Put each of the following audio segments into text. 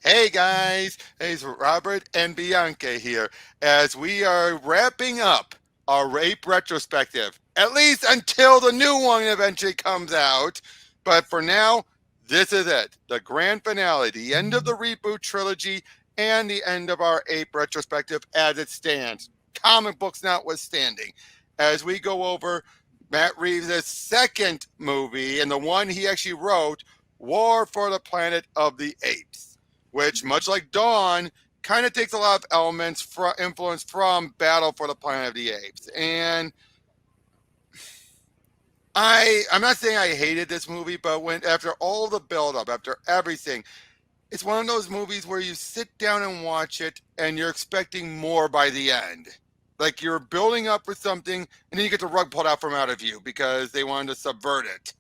Hey guys, it's Robert and Bianca here as we are wrapping up our Rape retrospective, at least until the new one eventually comes out. But for now, this is it, the grand finale, the end of the reboot trilogy, and the end of our Ape retrospective as it stands, comic books notwithstanding, as we go over Matt Reeves' second movie and the one he actually wrote, War for the Planet of the Apes, which, much like Dawn, kind of takes a lot of elements influence from Battle for the Planet of the Apes. And I'm not saying I hated this movie, but when after all the buildup, after everything, it's one of those movies where you sit down and watch it and you're expecting more by the end. Like you're building up for something and then you get the rug pulled out from out of you because they wanted to subvert it.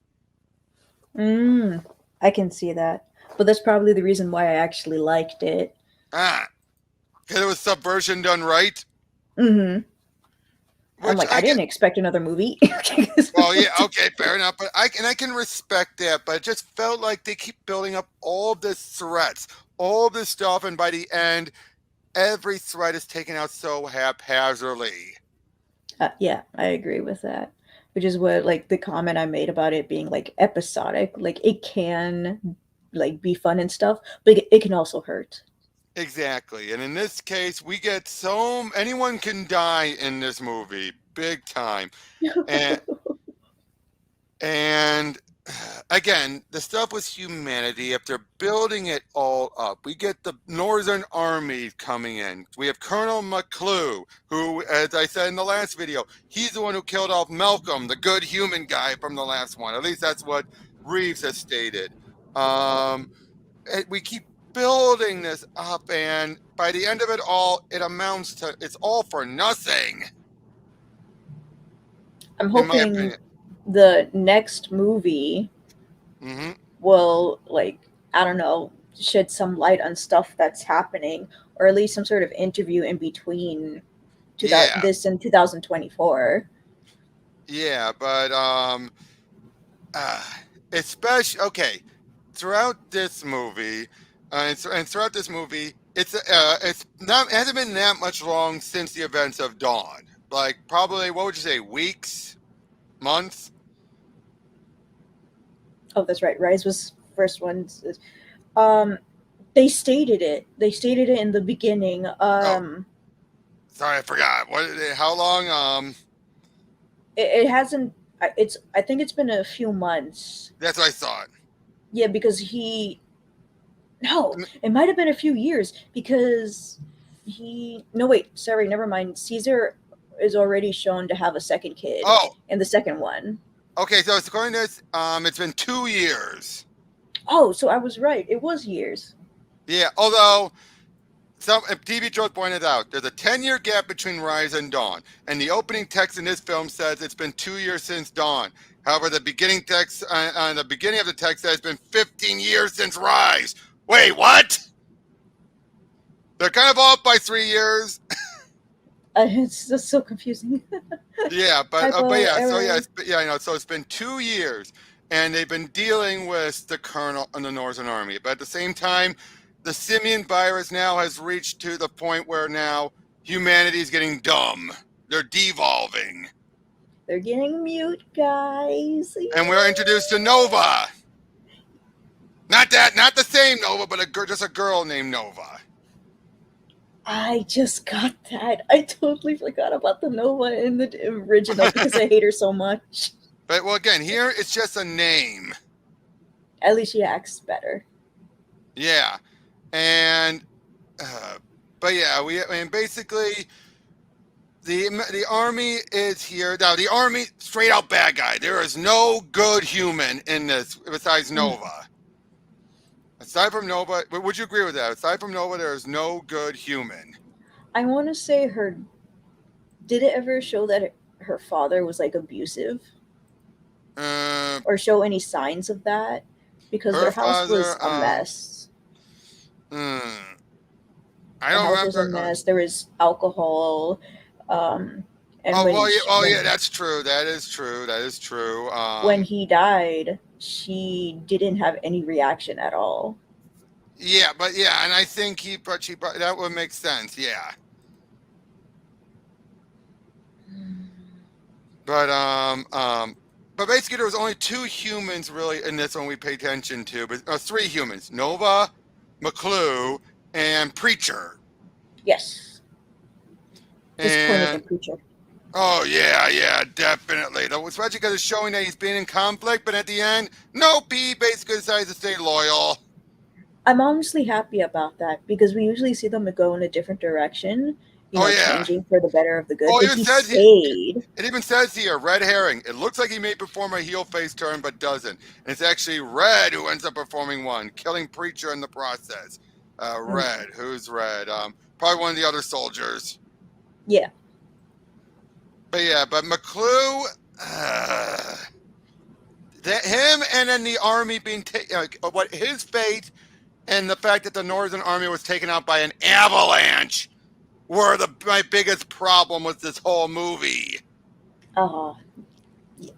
I can see that. But that's probably the reason why I actually liked it. Ah, because it was subversion done right. hmm I'm Which like, I I get. didn't expect another movie. Well, yeah, okay, fair enough. But I can respect that. But it just felt like they keep building up all this threats, all this stuff, and by the end, every threat is taken out so haphazardly. Yeah, I agree with that. Which is what, like, the comment I made about it being like episodic. Like, it can like be fun and stuff, but it can also hurt. Exactly. And in this case, we get so anyone can die in this movie, big time. And And again, the stuff with humanity, if they're building it all up, we get the Northern Army coming in. We have Colonel McClue, who, as I said in the last video, he's the one who killed off Malcolm, the good human guy from the last one. At least that's what Reeves has stated. Um, we keep building this up, and by the end of it all, it amounts to it's all for nothing, I'm in my hoping opinion. the next movie Hmm. will, like, I don't know, shed some light on stuff that's happening, or at least some sort of interview in between Yeah, this and 2024. yeah, but uh, especially okay throughout this movie, and throughout this movie, it's not it hasn't been that much long since the events of Dawn. Like probably what would you say, weeks, months? Oh, that's right. Rise was first one. Um, they stated it. They stated it in the beginning. Oh, sorry, I forgot. What? How long? It hasn't. It's. I think it's been a few months. That's what I thought. Yeah, because he. No, it might have been a few years because he. No, wait. Sorry, never mind. Caesar is already shown to have a second kid Oh, in the second one. okay. So it's according to this, it's been 2 years. Oh, so I was right. It was years. Yeah, although some TV shows pointed out there's a 10-year gap between Rise and Dawn, and the opening text in this film says it's been 2 years since Dawn. However, the beginning text on the beginning of the text says it's been 15 years since Rise. Wait, what? They're kind of off by 3 years. It's just so confusing. Yeah, but Typo yeah, so yeah, error. so it's been 2 years, and they've been dealing with the Colonel and the Northern Army, but at the same time, the simian virus now has reached to the point where now humanity is getting dumb. They're devolving. They're getting mute, guys. And we're introduced to Nova. Not the same Nova, but just a girl named Nova. I just got that. I totally forgot about the Nova in the original because I hate her so much. But well, again, here it's just a name. At least she acts better. Yeah, and uh, but yeah, I mean, basically the army is here now. The army, straight out bad guy. There is no good human in this besides Nova. Aside from Nova, would you agree with that? Aside from Nova, there is no good human. I want to say her. Did it ever show that her father was like abusive Uh, or show any signs of that? Because her their house father, was a mess. hmm, I The don't house was a remember. mess. There was alcohol. Um, and Oh well, yeah, oh yeah, when that's true. That is true. That is true. when he died, she didn't have any reaction at all. Yeah, but yeah, and I think that would make sense. Yeah, but but basically there was only two humans really in this one we pay attention to, but three humans: Nova, McClue, and Preacher. Yes, disappointed in And Preacher. oh yeah, definitely. Especially because it's showing that he's been in conflict, but at the end, nope, he basically decides to stay loyal. I'm honestly happy about that because we usually see them go in a different direction, Oh yeah. changing for the better of the good. Oh, But it even he says stayed. it even says here, red herring. It looks like he may perform a heel face turn, but doesn't. And it's actually Red who ends up performing one, killing Preacher in the process. Mm, Red. Who's Red? Probably one of the other soldiers. yeah, But yeah, but McClue, uh, that him and then the army being what his fate and the fact that the Northern Army was taken out by an avalanche were my biggest problem with this whole movie. uh,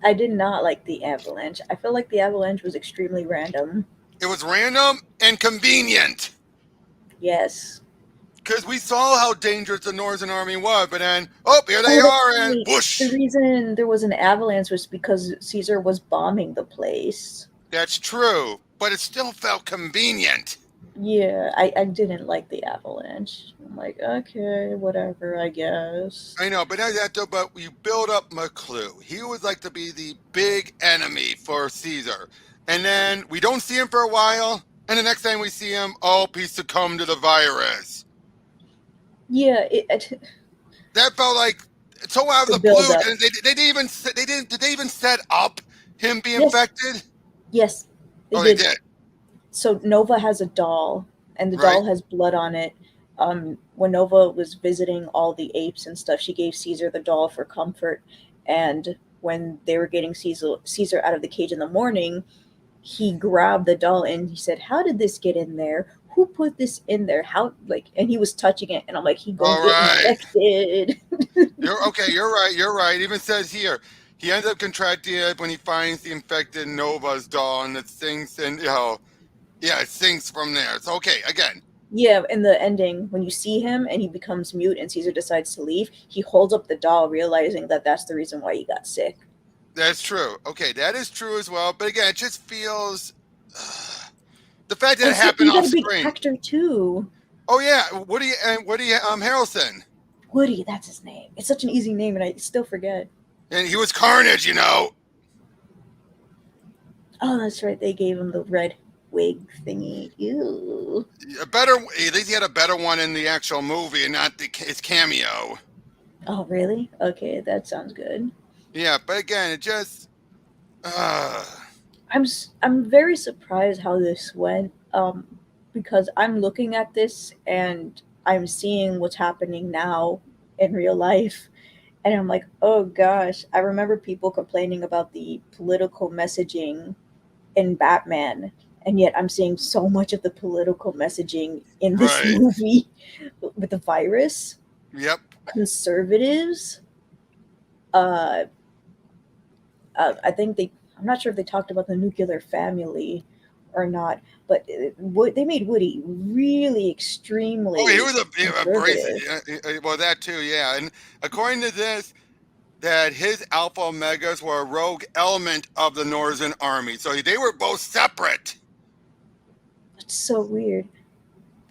I did not like the avalanche. I feel like the avalanche was extremely random. It was random and convenient Yes. because we saw how dangerous the Northern Army was, but then, oh, here they Oh, that's are, and right. The whoosh. reason there was an avalanche was because Caesar was bombing the place. That's true, but it still felt convenient. Yeah, I didn't like the avalanche. I'm like, okay, whatever, I guess. I know, but not that though. But you build up McClue. He would like to be the big enemy for Caesar, and then we don't see him for a while, and the next time we see him, oh, he succumbed to the virus. Yeah, That felt like so out of the the build blue. up. They didn't even did they even set up him being Yes, infected? yes, they Oh, they did. did, So Nova has a doll, and the right? doll has blood on it. When Nova was visiting all the apes and stuff, she gave Caesar the doll for comfort. And when they were getting Caesar out of the cage in the morning, he grabbed the doll and he said, "How did this get in there? Who put this in there? How like?" And he was touching it, and I'm like, "He gonna All get right. infected." You're okay. You're right. You're right. It even says here he ends up contracting it when he finds the infected Nova's doll, and it sinks, and yeah, it sinks from there. It's okay. Again, Yeah, in the ending, when you see him and he becomes mute and Caesar decides to leave, he holds up the doll, realizing that that's the reason why he got sick. that's true. Okay, that is true as well. But again, it just feels the fact that And it happened you off got a big screen. actor too. Oh yeah, Woody Harrelson, Woody, that's his name. It's such an easy name, and I still forget. and he was Carnage. Oh, that's right. They gave him the red wig thingy. Ew. A better. At least he had a better one in the actual movie, and not his cameo. Oh, really? Okay, that sounds good. Yeah, but again, it just. I'm very surprised how this went. Because I'm looking at this and I'm seeing what's happening now in real life, and I'm like, oh gosh, I remember people complaining about the political messaging in Batman, and yet I'm seeing so much of the political messaging in this Right. movie with the virus. Yep. Conservatives, uh, I think I'm not sure if they talked about the nuclear family or not, but they made Woody really Oh, he extremely was a abrasive. conservative. Well, that too, yeah. And according to this, that his Alpha Omegas were a rogue element of the Northern Army, so they were both separate. It's so weird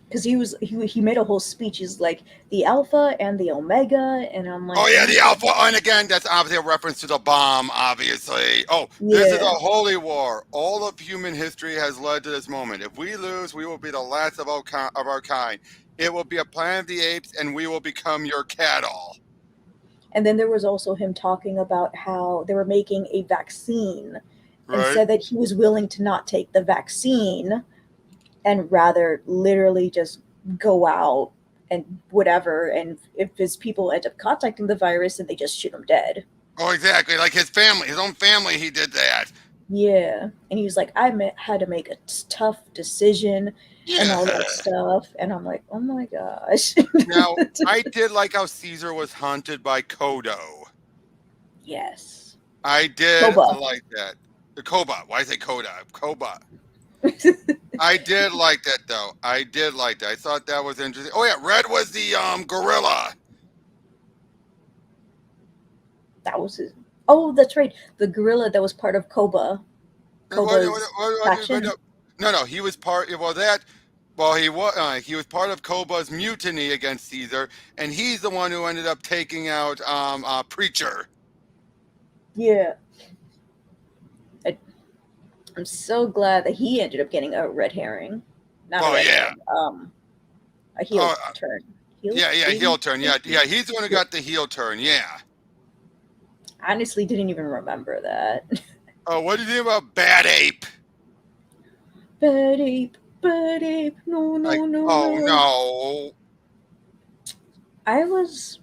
because he made a whole speech. He's like the Alpha and the Omega, and I'm like, Oh yeah, oh the Alpha, and again, that's obviously a reference to the bomb. Obviously. Oh, this is a yeah. holy war. All of human history has led to this moment. If we lose, we will be the last of our kind. It will be a Planet of the Apes, and we will become your cattle. And then there was also him talking about how they were making a vaccine and Right. said that he was willing to not take the vaccine and rather literally just go out and whatever. And if his people end up contacting the virus, then they just shoot him dead. Oh, exactly. Like his family, his own family, he did that. Yeah. And he was like, had to make a tough decision and Yeah. all that stuff. And I'm like, oh my gosh. Now, I did like how Caesar was hunted by Kodo. Yes. I did Koba. like that. The Koba. Why is it Koda? Koba. I did like that though. I did like that. I thought that was interesting. Oh yeah, Red was the gorilla. That was his. Oh, that's right. The gorilla that was part of Koba's faction. No, no, he was part. Well, that. Well, he was part of Koba's mutiny against Caesar, and he's the one who ended up taking out Preacher. Yeah. I, I'm so glad that he ended up getting a red herring, not a Oh red yeah. herring. A heel Oh turn. yeah, yeah, Heel? heel turn. Yeah, yeah, he's the one who got the heel turn. Yeah. Honestly, didn't even remember that. Oh, what do you think about Bad Ape? Bad ape, no, Like, no, no, oh no. no. I was.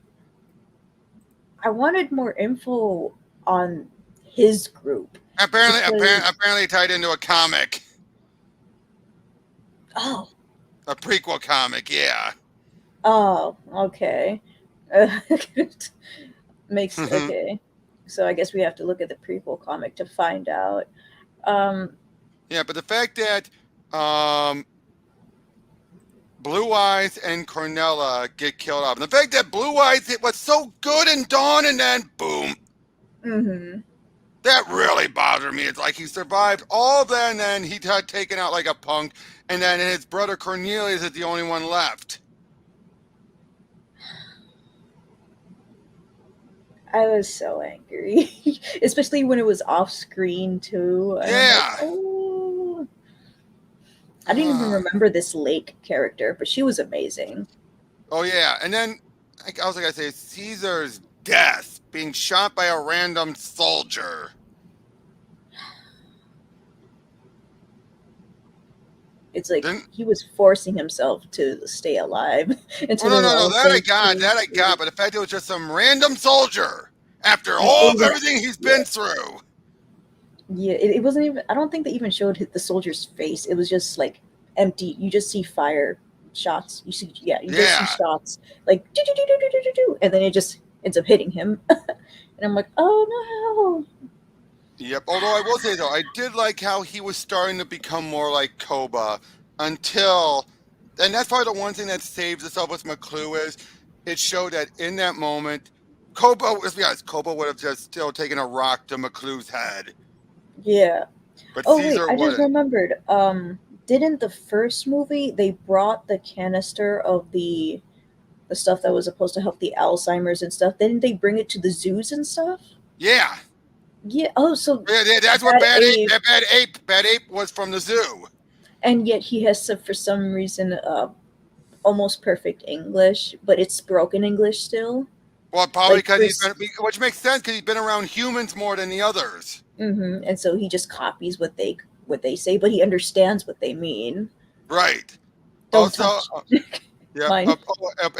I wanted more info on his group because. Apparently tied into a comic, Oh, a prequel comic. Yeah. oh, okay. Uh, makes Hmm. okay. So I guess we have to look at the prequel comic to find out. Um, Yeah, but the fact that um, Blue Eyes and Cornella get killed off, and the fact that Blue Eyes it was so good in Dawn, and then boom, hmm that really bothered me. It's like he survived all that, and then he got taken out like a punk, and then his brother Cornelius is the only one left. I was so angry, especially when it was off screen too, and I'm like, Yeah. oh. I didn't even remember this Lake character, but she was amazing. Oh yeah, and then I was like I say, Caesar's death, being shot by a random soldier. It's like Then he was forcing himself to stay alive oh until no then no no that I also got that I got, but the fact it was just some random soldier after it all was everything he's yeah, been through. yeah. It wasn't even. I don't think they even showed the soldier's face. It was just like empty. You just see fire shots. You see, yeah, you just see Yeah. shots like do do do do do do do, and then it just ends up hitting him, and I'm like, oh Yep. Although I will say though, I did like how he was starting to become more like Koba until, and that's probably the one thing that saves itself with McClue is it showed that in that moment, Koba, let's be honest, Koba would have just still taken a rock to McClue's head, no, yeah. but Oh wait, Caesar I just wouldn't. remembered. Didn't the first movie they brought the canister of the stuff that was supposed to help the Alzheimer's and stuff? Didn't they bring it to the zoos and stuff? Yeah. Yeah. Oh, so That's where Bad Ape, Bad Ape was from the zoo. and yet he has for some reason almost perfect English, but it's broken English still. Well, probably Like because he's Chris, been, which makes sense because he's been around humans more than the others. and so he just copies what they say, but he understands what they mean. Right. Don't Also, touch yep. mine.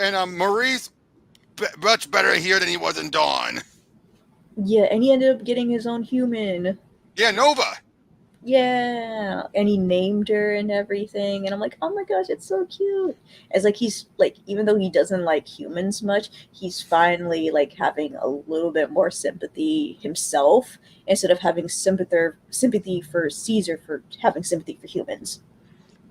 And Maurice, much better here than he was in Dawn. Yeah, and he ended up getting his own human. Yeah, Nova. Yeah, and he named her and everything, and I'm like, oh my gosh, it's so cute. It's like he's like, even though he doesn't like humans much, he's finally like having a little bit more sympathy himself instead of having sympathy for Caesar for having sympathy for humans.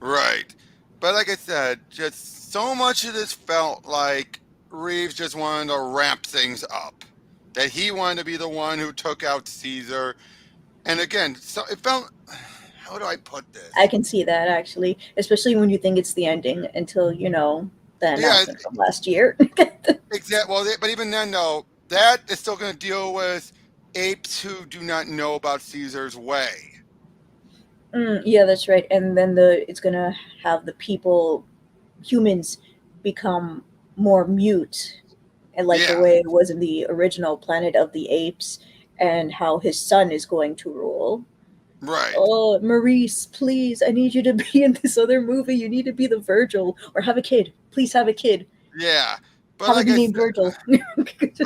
Right. But like I said, just so much of this felt like Reeves just wanted to wrap things up. That he wanted to be the one who took out Caesar. And again, so it felt, how do I put I this? can see that actually, especially when you think it's the ending until the Yeah, announcement from last year. exactly. Well, but even then, though, that is still going to deal with apes who do not know about Caesar's way. Yeah, that's right. And then it's gonna have the people, humans, become more mute, and like the Yeah, way it was in the original Planet of the Apes, and how his son is going to rule. right. Oh, Maurice, please, I need you to be in this other movie. You need to be the Virgil, or have a kid. Please have a kid. Yeah. But Have it like be I named said, Virgil.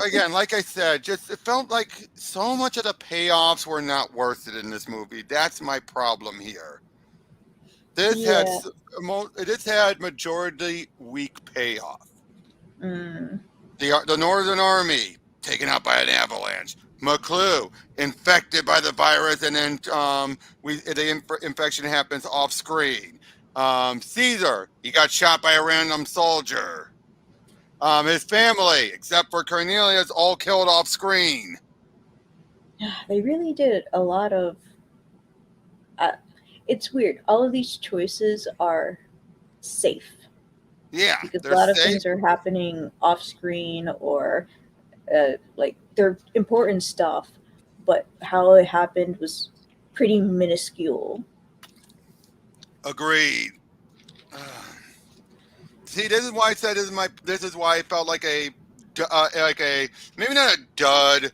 again, like I said, just it felt like so much of the payoffs were not worth it in this movie. That's my problem here. This had Yeah. this had majority weak payoff. Mm. The Northern Army taken out by an avalanche. McClue infected by the virus, and then infection happens off screen. Caesar, he got shot by a random soldier. His family, except for Cornelius, all killed off screen. They really did a lot of. Uh, it's weird. All of these choices are safe Yeah, because a they're lot of safe. things are happening off screen or like they're important stuff, but how it happened was pretty minuscule. Agreed. See, this is why I said this is my. This is why I felt like like a maybe not a dud,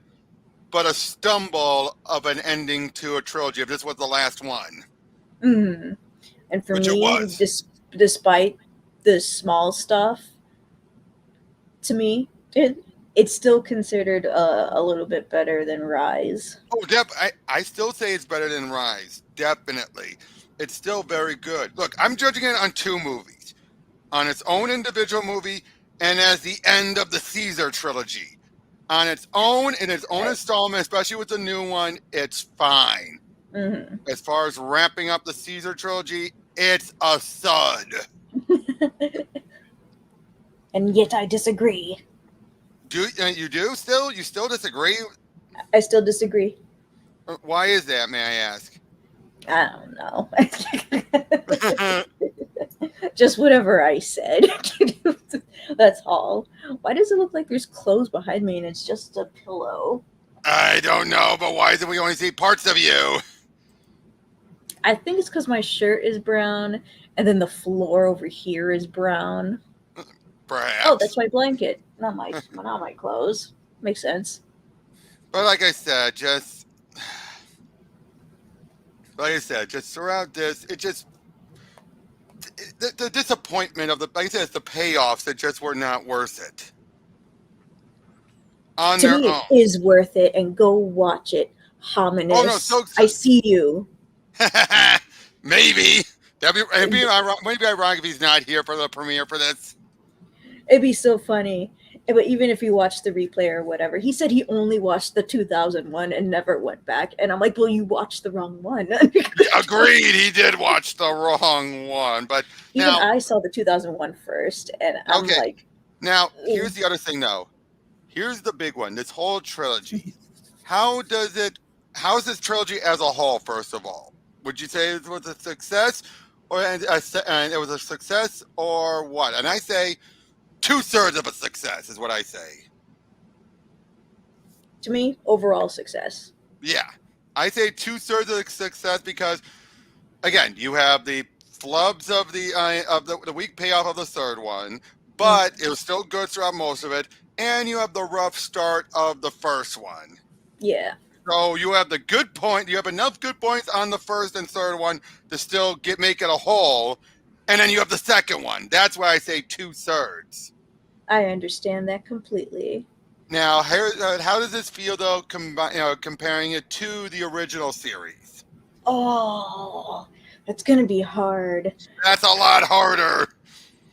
but a stumble of an ending to a trilogy. If this was the last one, Hmm. And for which it me, was. despite the small stuff, to me, it's still considered a little bit better than Rise. Oh, I still say it's better than Rise. Definitely. It's still very good. Look, I'm judging it on two movies, on its own individual movie and as the end of the Caesar trilogy. On its own, in its own Right. installment, especially with the new one, it's fine. Hmm. As far as wrapping up the Caesar trilogy, it's a thud. And yet I disagree. You do still? You still disagree? I still disagree. Why is that, may I ask? I don't know. Just whatever I said. That's all. Why does it look like there's clothes behind me and it's just a pillow? I don't know, but why do we only see parts of you? I think it's because my shirt is brown and then the floor over here is brown. Oh, that's Perhaps. my blanket. Not my clothes. Makes sense. But just throughout this, the disappointment of like I said, it's the payoffs that just were not worth it on To their me, it own. is worth it, and go watch it. Oh no, Hominous. I see you. maybe maybe ironic if he's not here for the premiere for this. It'd be so funny. But even if you watch the replay or whatever, he said he only watched the 2001 and never went back. And I'm like, well, you watched the wrong one. Yeah, agreed, he did watch the wrong one. But Even now, I saw the 2001 first, and I'm okay, like, now "Ugh." here's the other thing though. Here's the big one. This whole trilogy. How does it? How's this trilogy as a whole? First of all, would you say it was a success, and it was a success, or what? And I say 2/3 of a success is what I say. To me, overall success. Yeah, I say 2/3 of the success because again, you have the flubs of the weak payoff of the third one, Mm, but it was still good throughout most of it, and you have the rough start of the first one. yeah, So you have the good point. You have enough good points on the first and third one to still make it a whole, and then you have the second one. That's why I say 2/3. I understand that completely. Now, how does this feel though? Comparing it to the original series. Oh, that's gonna be hard. That's a lot harder.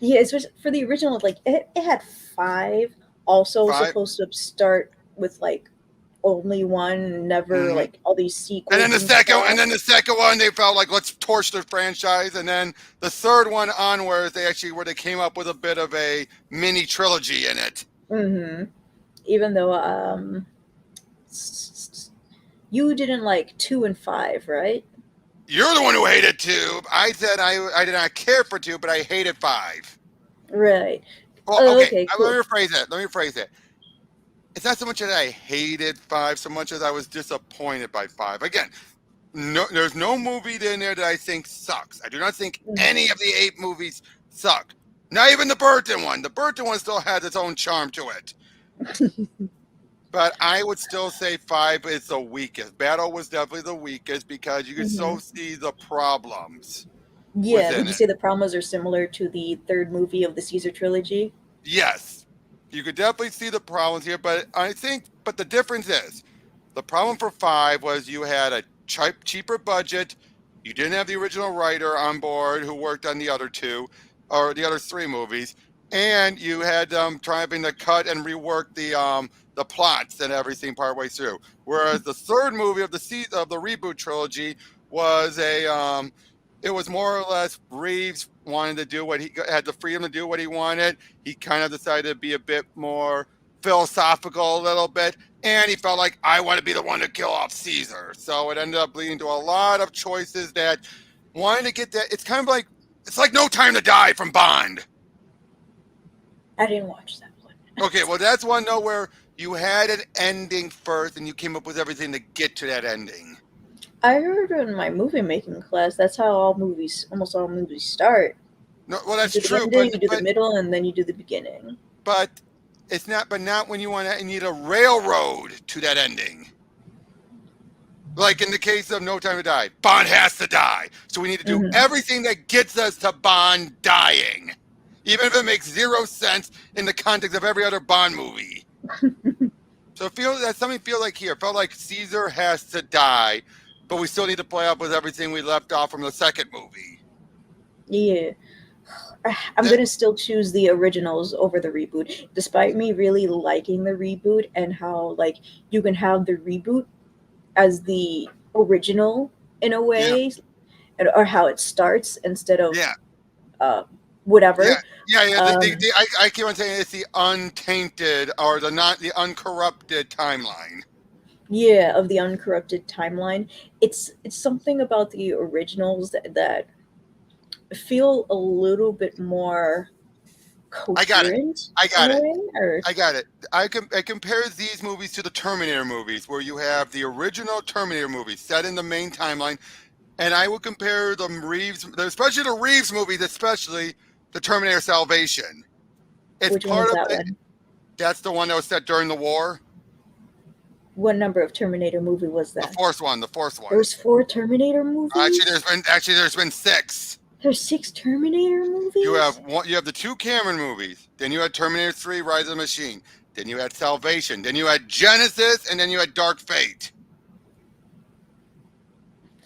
Yeah, especially for the original, like it had five. Also Five. supposed to start with like only one, never Mm-hmm. like all these And then sequels and and stuff. then the second one, they felt like let's torch the franchise, and then the third one onwards, they came up with a bit of a mini trilogy in it. Hmm. Even though you didn't like 2 and 5, right? You're the one who hated two. I said I did not care for two, but I hated five. Right. Well, Oh, okay, okay, let cool. me rephrase it. Let me rephrase it. It's not so much that I hated five, so much as I was disappointed by five. Again, no, there's no movie in there that I think sucks. I do not think any of the 8 movies suck. Not even the Burton one. The Burton one still has its own charm to it. But I would still say five is the weakest. Battle was definitely the weakest because you could Hmm. so see the problems Yeah, within would you it. say the promos are similar to the third movie of the Caesar trilogy? Yes, you could definitely see the problems here, but the difference is the problem for five was you had a cheaper budget. You didn't have the original writer on board who worked on the other two or the other 3 movies, and you had having to cut and rework the plots and everything partway through. Whereas the third movie of the reboot trilogy was it was more or less Reeves wanted to do what he had the freedom to do what he wanted. He kind of decided to be a bit more philosophical a little bit, and he felt like I want to be the one to kill off Caesar. So it ended up leading to a lot of choices that wanting to get that. It's kind of like it's like No Time to Die from Bond. I didn't watch that one. Okay, well that's one though where you had an ending first, and you came up with everything to get to that ending. I heard in my movie making class that's how almost all movies start. No, well You that's do the true, ending, you do the middle, and then you do the beginning. but it's not. But not when you want to. You need a railroad to that ending. Like in the case of No Time to Die, Bond has to die. So we need to do everything that gets us to Bond dying, even if it makes zero sense in the context of every other Bond movie. So something feels like here. It felt like Caesar has to die, but we still need to play up with everything we left off from the second movie. Yeah. I'm gonna still choose the originals over the reboot, despite me really liking the reboot and how like you can have the reboot as the original in a Yeah, way, or how it starts instead of yeah, uh, whatever. yeah. Um, I keep on saying it's the untainted or the uncorrupted timeline. yeah, of the uncorrupted timeline. It's something about the originals that feel a little bit more I got it. coherent I in got a it. way, or I got it. I compare these movies to the Terminator movies, where you have the original Terminator movie set in the main timeline, and I would compare the especially the Reeves movies, especially the Terminator Salvation. It's which one part is of that one? that's the one that was set during the war. What number of Terminator movie was The that? fourth one. The fourth one. There was four Terminator movies. Actually there's been six. There's six Terminator You have movies. one. You have the two Cameron movies. Then you had Terminator 3: Rise of the Machine. Then you had Salvation. Then you had Genesis, and then you had Dark Fate.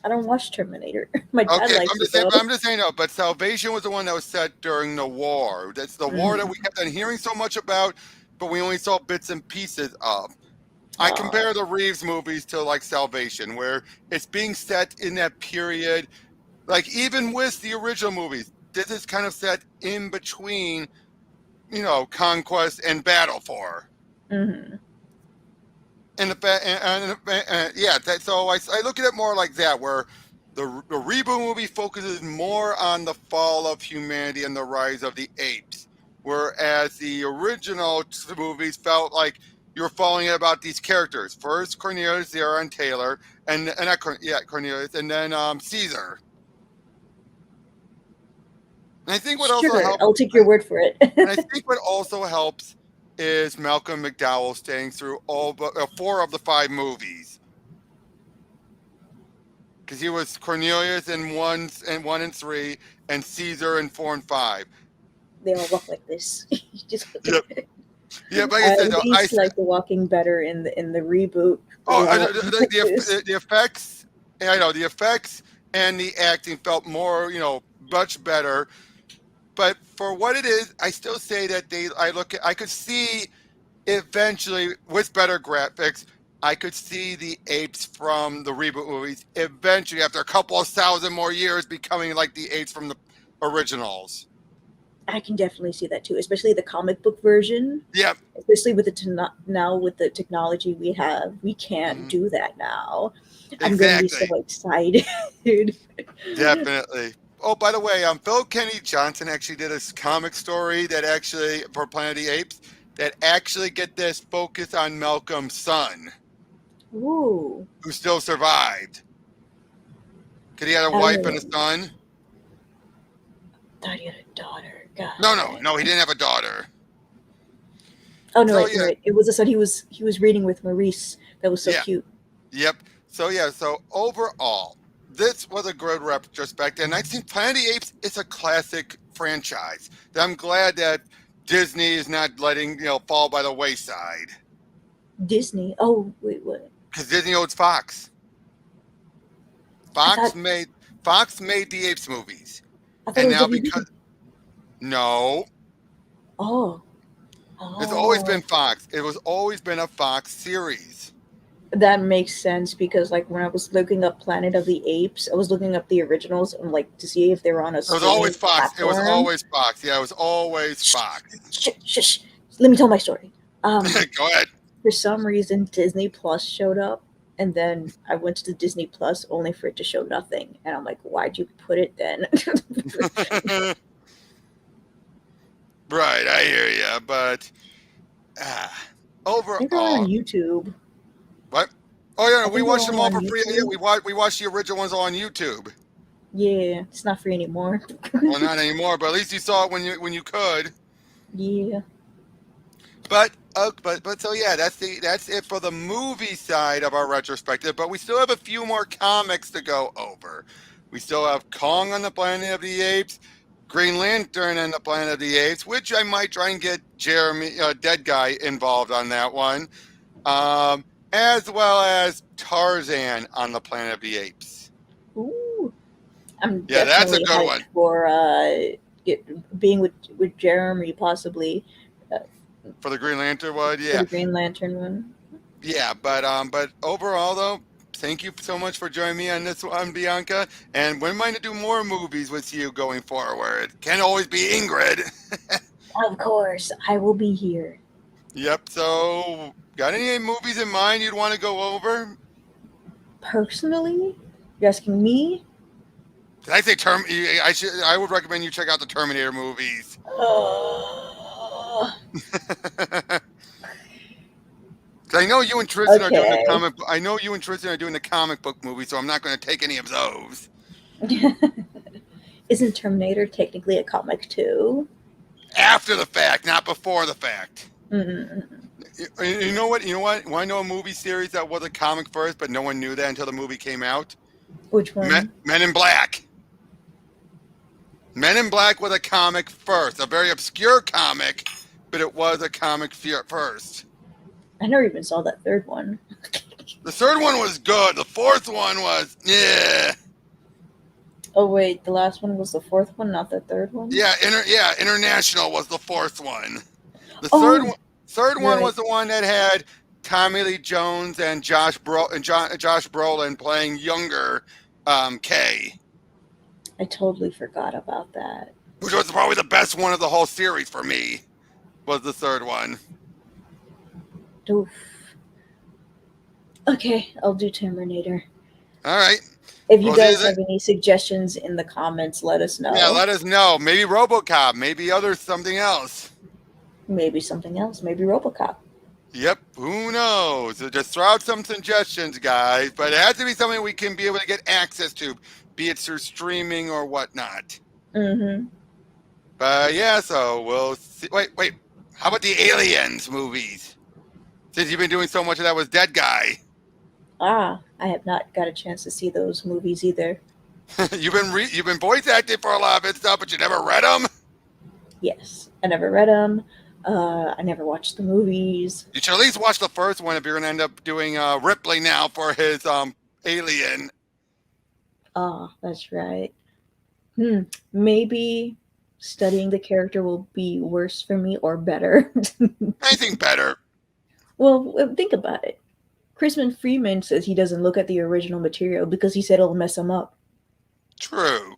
I don't watch Terminator. My dad Okay, likes it though. I'm just saying no, but Salvation was the one that was set during the war. That's the war that we kept on hearing so much about, but we only saw bits and pieces of. I Uh, compare the Reeves movies to like Salvation, where it's being set in that period. Like even with the original movies, this is kind of set in between, conquest and battle for. mm-hmm. And yeah, so I look at it more like that, where the reboot movie focuses more on the fall of humanity and the rise of the apes, whereas the original movies felt like you're following about these characters. First Cornelius, Zara, and Taylor, and not Cornelius, and then Caesar. And I think what also Sure, helps, I'll take your word for it. and I think what also helps is Malcolm McDowell staying through all but 4 of the 5 movies. Because he was Cornelius in 1 and 3, and Caesar in 4 and 5. They all walk like this. Just Yep. Yeah, but like I I said, at though, least like the walking better in the reboot. They all walk like this. the effects, I know the effects and the acting felt more, much better. But for what it is, I still say that I could see eventually with better graphics. I could see the apes from the reboot movies eventually, after a couple of thousand more years, becoming like the apes from the originals. I can definitely see that too, especially the comic book version. Yep. Especially with now with the technology we have, we can't Mhm. do that now. I'm gonna be so Exactly. excited. Definitely. Oh, by the way, Phil Kenny Johnson actually did a comic story that actually for Planet of the Apes that actually get this focus on Malcolm's son, Ooh, who still survived. Because he had a I wife and a don't son. thought you had a daughter. God. No, he didn't have a daughter. Oh no, So wait, yeah, no, wait. It was a son. He was reading with Maurice. That was so yeah, cute. yep. So overall, this was a good retrospective, and I think Planet of the Apes is a classic franchise that I'm glad that Disney is not letting fall by the wayside. Disney. Oh wait, what? Because Disney owns Fox. I Fox thought made Fox made the Apes movies, I thought it and was now WB. because no, Oh, It's always Oh, been Fox. It was always been a Fox series. that makes sense because like when I was looking up Planet of the Apes, I was looking up the originals and like to see if they were on a It was always streaming Fox. It was platform. always Fox. Yeah, it was always Shh, Fox. shh, shh, shh. Let me tell my story. Go ahead. For some reason, Disney Plus showed up, and then I went to the Disney Plus only for it to show nothing, and I'm like, why'd you put it then? Right, I hear you, but uh, I think they're only on overall, YouTube. what? Oh yeah, I we think they're watched them only all on for free. Yeah, YouTube. we watched the original ones all on YouTube. Yeah, it's not free anymore. Well, not anymore, but at least you saw it when you could. Yeah. But so yeah, that's it for the movie side of our retrospective. But we still have a few more comics to go over. We still have Kong on the Planet of the Apes, Green Lantern and the Planet of the Apes, which I might try and get Jeremy, Dead Guy, involved on that one, um, as well as Tarzan on the Planet of the Apes. Ooh. I'm Yeah, that's a definitely good hyped one for being with Jeremy possibly uh, for the Green Lantern one. for Yeah, the Green Lantern one. yeah, but overall though, thank you so much for joining me on this one, Bianca. And when am I to do more movies with you going forward? Can't always be Ingrid. Of course, I will be here. Yep. So, got any movies in mind you'd want to go over? Personally, you're asking me? Did I say Term? I would recommend you check out the Terminator movies. Uh, 'Cause I know you and Tristan are doing the okay. comic. I know you and Tristan are doing the comic book movie, so I'm not going to take any of those. Isn't Terminator technically a comic too? After the fact, not before the fact. Mm. You know what? You know what? Want to know a movie series that was a comic first, but no one knew that until the movie came out? Which one? Men in Black. Men in Black was a comic first, a very obscure comic, but it was a comic first. I never even saw that third one. The third one was good. The fourth one was yeah, Oh wait, the last one was the fourth one, not the third one. International was the fourth one. The Oh, third you're one right. was the one that had Tommy Lee Jones and Josh Brolin playing younger Kay, I totally forgot about that. which was probably the best one of the whole series for me. Was the third one. Oof. Okay, I'll do Terminator. All right. If you Well, see, guys have any suggestions in the comments, let us yeah, know. let us know. Maybe RoboCop. Maybe something else. Maybe something else. Maybe RoboCop. Yep. Who knows? So just throw out some suggestions, guys. But it has to be something we can be able to get access to, be it through streaming or whatnot. Mm-hmm. But yeah, so we'll see. Wait. How about the Aliens movies? Since you've been doing so much of that with Dead Guy, Ah, I have not got a chance to see those movies either. you've been voice acting for a lot of it stuff, but you never read them. Yes, I never read them. I never watched the movies. You should at least watch the first one if you're gonna end up doing Ripley now for his Alien. Ah, that's right. Hmm. Maybe studying the character will be worse for me or better. Anything better. Well, think about it. Crispin Freeman says he doesn't look at the original material because he said it'll mess him up. True.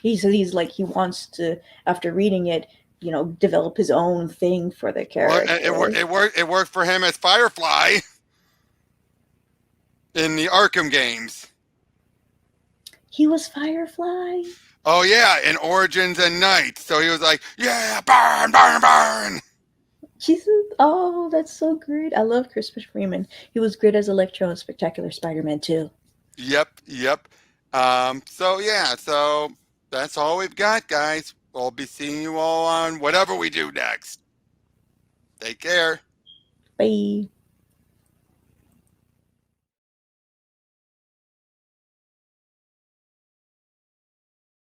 He said he's like he wants to after reading it, develop his own thing for the Well, character. it worked for him as Firefly in the Arkham games. He was Firefly. Oh yeah, in Origins and Night. So he was like, yeah, burn. He's oh, that's so great. I love Crispin Freeman. He was great as Electro in Spectacular Spider-Man too. Yep. So yeah, so that's all we've got, guys. We'll be seeing you all on whatever we do next. Take care. Bye.